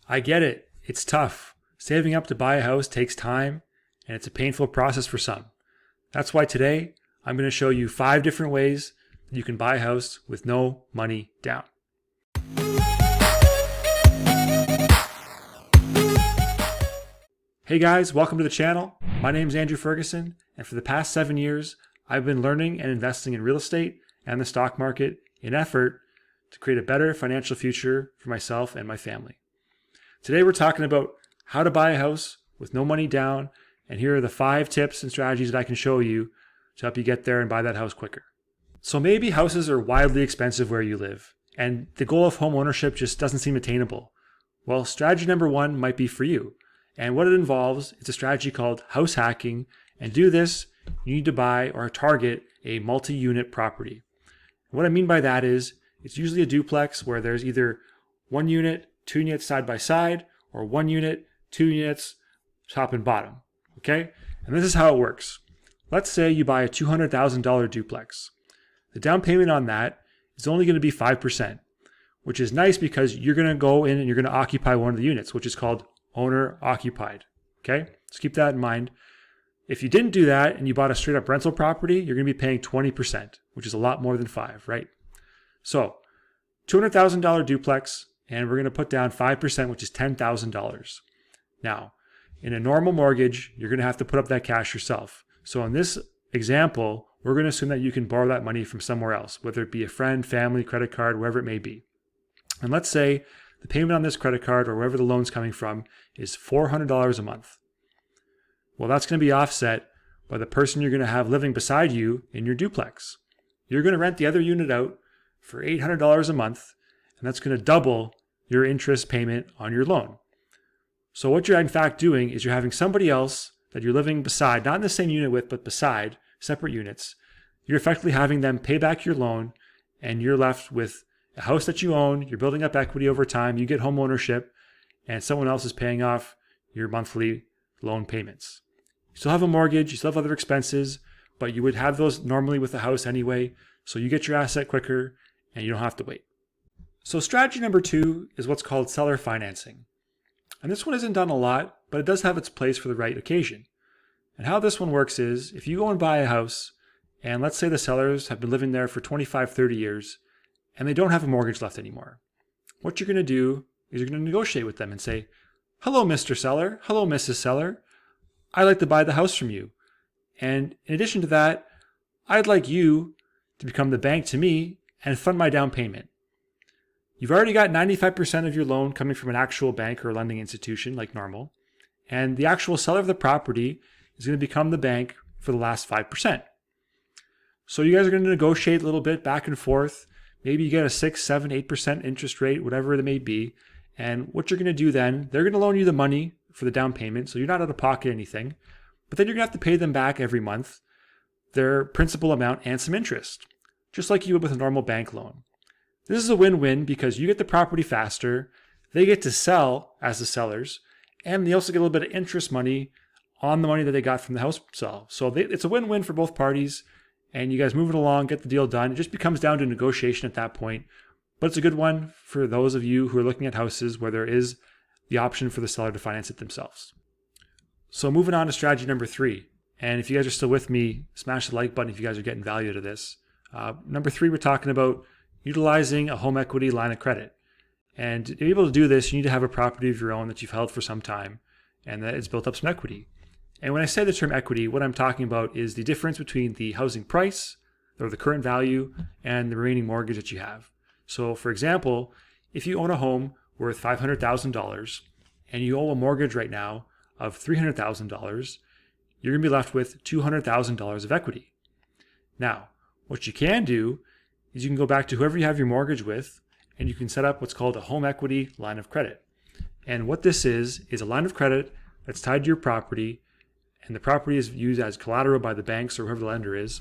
I get it. It's tough. Saving up to buy a house takes time, and it's a painful process for some. That's why today I'm going to show you 5 different ways that you can buy a house with no money down. Hey guys, welcome to the channel. My name is Andrew Ferguson, and for the past 7 years, I've been learning and investing in real estate and the stock market in effort to create a better financial future for myself and my family. Today we're talking about how to buy a house with no money down, and here are the 5 tips and strategies that I can show you to help you get there and buy that house quicker. So maybe houses are wildly expensive where you live, and the goal of home ownership just doesn't seem attainable. Well, strategy number 1 might be for you. And what it involves is a strategy called house hacking. And to do this, you need to buy or target a multi-unit property. What I mean by that is it's usually a duplex where there's either 1 unit, 2 units side by side, or 1 unit, 2 units top and bottom. Okay? And this is how it works. Let's say you buy a $200,000 duplex. The down payment on that is only going to be 5%, which is nice because you're going to go in and you're going to occupy one of the units, which is called owner occupied. Okay? So keep that in mind. If you didn't do that and you bought a straight up rental property, you're going to be paying 20%, which is a lot more than 5, right? So $200,000 duplex, and we're going to put down 5%, which is $10,000. Now, in a normal mortgage, you're going to have to put up that cash yourself. So in this example, we're going to assume that you can borrow that money from somewhere else, whether it be a friend, family, credit card, wherever it may be. And let's say the payment on this credit card or wherever the loan's coming from is $400 a month. Well, that's going to be offset by the person you're going to have living beside you in your duplex. You're going to rent the other unit out for $800 a month, and that's going to double your interest payment on your loan. So what you're in fact doing is you're having somebody else that you're living beside, not in the same unit with, but beside, separate units. You're effectively having them pay back your loan, and you're left with a house that you own. You're building up equity over time. You get home ownership, and someone else is paying off your monthly loan payments. You still have a mortgage, you still have other expenses, but you would have those normally with a house anyway, so you get your asset quicker and you don't have to wait. So strategy number 2 is what's called seller financing. And this one isn't done a lot, but it does have its place for the right occasion. And how this one works is, if you go and buy a house, and let's say the sellers have been living there for 25, 30 years, and they don't have a mortgage left anymore, what you're going to do is you're going to negotiate with them and say, "Hello, Mr. Seller. Hello, Mrs. Seller. I'd like to buy the house from you. And in addition to that, I'd like you to become the bank to me and fund my down payment. You've already got 95% of your loan coming from an actual bank or lending institution like normal, and the actual seller of the property is going to become the bank for the last 5%. So you guys are going to negotiate a little bit back and forth. Maybe you get a 6, 7, 8% interest rate, whatever it may be. And what you're going to do then, they're going to loan you the money for the down payment, so you're not out of pocket anything. But then you're going to have to pay them back every month their principal amount and some interest, just like you would with a normal bank loan. This is a win-win because you get the property faster, they get to sell as the sellers, and they also get a little bit of interest money on the money that they got from the house sale. So it's a win-win for both parties, and you guys move it along, get the deal done. It just becomes down to negotiation at that point. But it's a good one for those of you who are looking at houses where there is the option for the seller to finance it themselves. So moving on to strategy number 3. And if you guys are still with me, smash the like button if you guys are getting value out of this. Number 3, we're talking about utilizing a home equity line of credit. And to be able to do this, you need to have a property of your own that you've held for some time and that it's built up some equity. And when I say the term equity, what I'm talking about is the difference between the housing price or the current value and the remaining mortgage that you have. So for example, if you own a home worth $500,000 and you owe a mortgage right now of $300,000, you're going to be left with $200,000 of equity. Now, what you can do is you can go back to whoever you have your mortgage with and you can set up what's called a home equity line of credit. And what this is a line of credit that's tied to your property, and the property is used as collateral by the banks or whoever the lender is,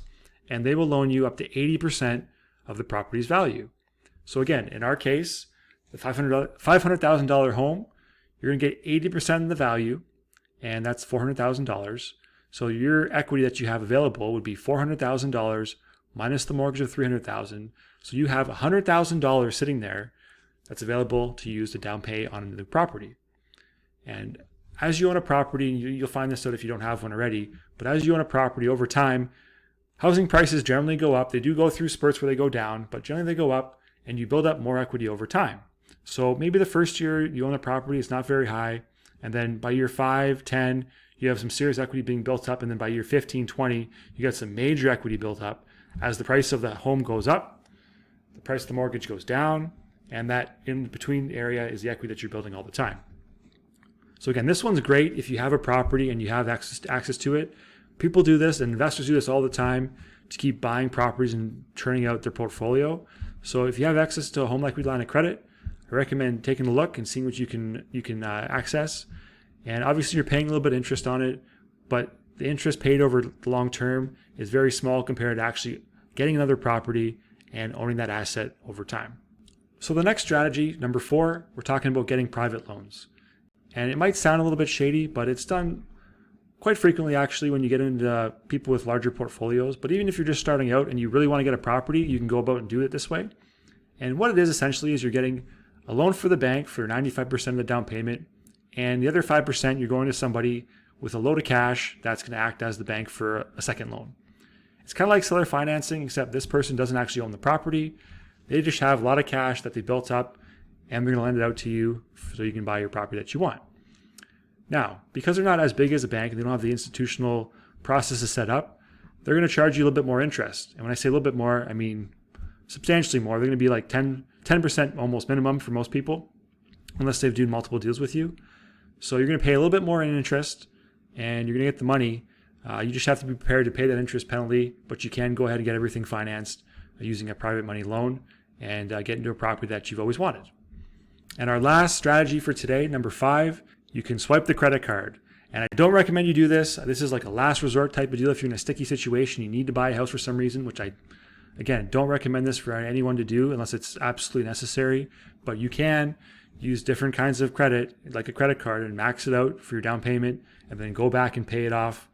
and they will loan you up to 80% of the property's value. So again, in our case, the $500,000 home, you're going to get 80% of the value, and that's $400,000. So your equity that you have available would be $400,000 minus the mortgage of $300,000. So you have $100,000 sitting there that's available to use to down pay on a new property. And as you own a property, and you'll find this out if you don't have one already, but as you own a property over time, housing prices generally go up. They do go through spurts where they go down, but generally they go up, and you build up more equity over time. So maybe the first year you own a property, it's not very high. And then by year 5, 10, you have some serious equity being built up. And then by year 15, 20, you got some major equity built up. As the price of the home goes up, the price of the mortgage goes down. And that in between area is the equity that you're building all the time. So again, this one's great if you have a property and you have access to it. People do this, and investors do this all the time to keep buying properties and churning out their portfolio. So if you have access to a home equity line of credit, I recommend taking a look and seeing what you can access. And obviously you're paying a little bit of interest on it, but the interest paid over the long term is very small compared to actually getting another property and owning that asset over time. So the next strategy, number 4, we're talking about getting private loans. And it might sound a little bit shady, but it's done quite frequently actually when you get into people with larger portfolios. But even if you're just starting out and you really want to get a property, you can go about and do it this way. And what it is essentially is you're getting a loan for the bank for 95% of the down payment, and the other 5% you're going to somebody with a load of cash that's going to act as the bank for a second loan. It's kind of like seller financing, except this person doesn't actually own the property. They just have a lot of cash that they built up, and they're going to lend it out to you so you can buy your property that you want. Now, because they're not as big as a bank and they don't have the institutional processes set up, they're going to charge you a little bit more interest. And when I say a little bit more, I mean substantially more. They're going to be like 10% almost minimum for most people, unless they've done multiple deals with you. So you're going to pay a little bit more in interest, and you're going to get the money. You just have to be prepared to pay that interest penalty, but you can go ahead and get everything financed using a private money loan and get into a property that you've always wanted. And our last strategy for today, number 5, you can swipe the credit card. And I don't recommend you do this. This is like a last resort type of deal. If you're in a sticky situation, you need to buy a house for some reason, which I, again, don't recommend this for anyone to do unless it's absolutely necessary. But you can use different kinds of credit, like a credit card, and max it out for your down payment, and then go back and pay it off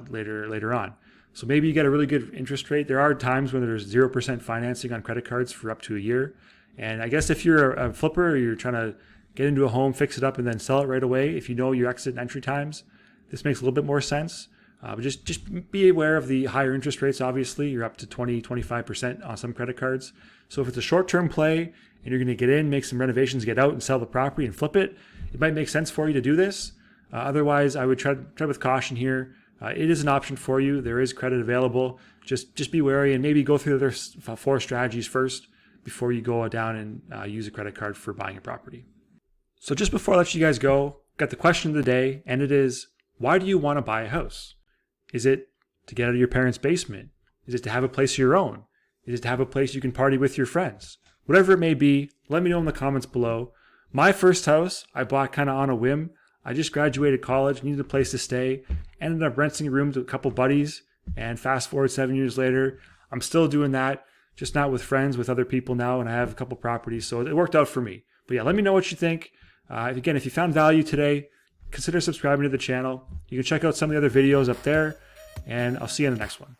later on. So maybe you get a really good interest rate. There are times when there's 0% financing on credit cards for up to a year. And I guess if you're a flipper, or you're trying to get into a home, fix it up, and then sell it right away, if you know your exit and entry times, this makes a little bit more sense. But just be aware of the higher interest rates. Obviously, you're up to 20-25% on some credit cards. So if it's a short-term play and you're going to get in, make some renovations, get out and sell the property and flip it, it might make sense for you to do this. Otherwise, I would tread with caution here. It is an option for you. There is credit available. Just be wary and maybe go through the other 4 strategies first before you go down and use a credit card for buying a property. So just before I let you guys go, got the question of the day, and it is, why do you want to buy a house? Is it to get out of your parents' basement? Is it to have a place of your own? Is it to have a place you can party with your friends? Whatever it may be, let me know in the comments below. My first house, I bought kind of on a whim. I just graduated college, needed a place to stay, ended up renting a room to a couple buddies, and fast forward 7 years later, I'm still doing that, just not with friends, with other people now, and I have a couple properties, so it worked out for me. But yeah, let me know what you think. Again, if you found value today, consider subscribing to the channel. You can check out some of the other videos up there, and I'll see you in the next one.